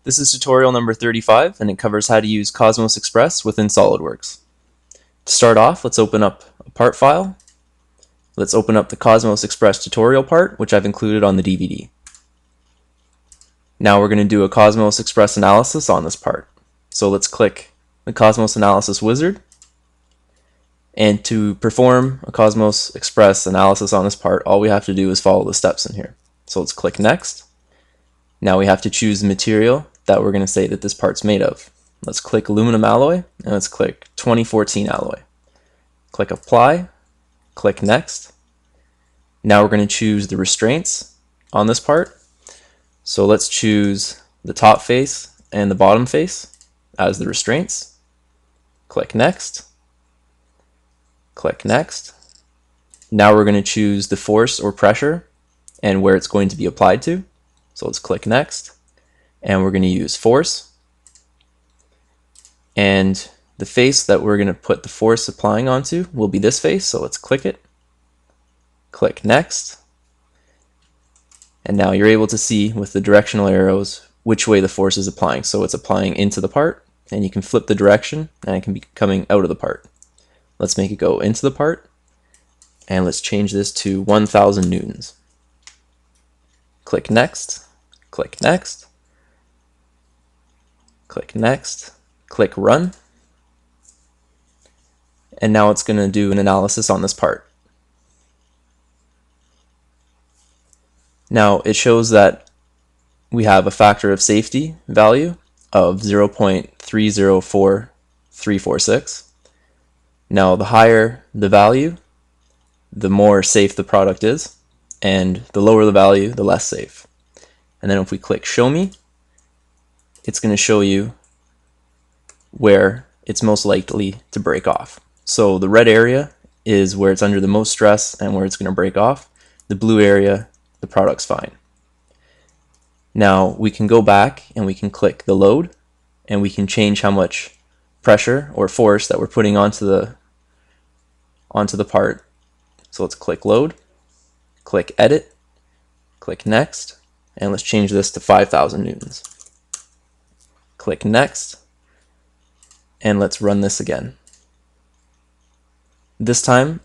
This is tutorial number 35, and it covers how to use COSMOSXpress within Solidworks. To start off, let's open up a part file. Let's open up the COSMOSXpress tutorial part, which I've included on the DVD. Now we're going to do a COSMOSXpress analysis on this part. So let's click the Cosmos Analysis wizard. And to perform a COSMOSXpress analysis on this part, all we have to do is follow the steps in here. So let's click Next. Now we have to choose the material that we're going to say that this part's made of. Let's click aluminum alloy, and let's click 2014 alloy. Click Apply, click Next. Now we're going to choose the restraints on this part. So let's choose the top face and the bottom face as the restraints. Click Next. Click Next. Now we're going to choose the force or pressure and where it's going to be applied to. So let's click Next, and we're going to use force. And the face that we're going to put the force applying onto will be this face, so let's click it. Click Next. And now you're able to see with the directional arrows which way the force is applying. So it's applying into the part, and you can flip the direction, and it can be coming out of the part. Let's make it go into the part, and let's change this to 1000 newtons. Click Next, click Next, click Next, click Run, and now it's going to do an analysis on this part. Now it shows that we have a factor of safety value of 0.304346. Now the higher the value, the more safe the product is, and the lower the value, the less safe. And then if we click Show Me, it's going to show you where it's most likely to break off. So the red area is where it's under the most stress and where it's going to break off. The blue area, the product's fine. Now we can go back and we can click the load, and we can change how much pressure or force that we're putting onto the part. So let's click Load, click Edit, click Next, and let's change this to 5000 newtons. Click Next, and let's run this again. This time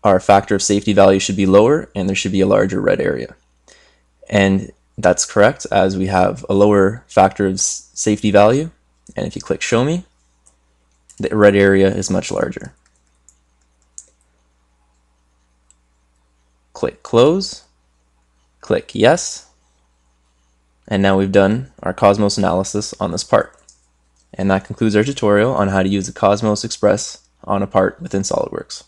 our factor of safety value should be lower, and there should be a larger red area. And that's correct, as we have a lower factor of safety value, and if you click Show Me, the red area is much larger. Click Close, click Yes, and now we've done our Cosmos analysis on this part. And that concludes our tutorial on how to use the COSMOSXpress on a part within SOLIDWORKS.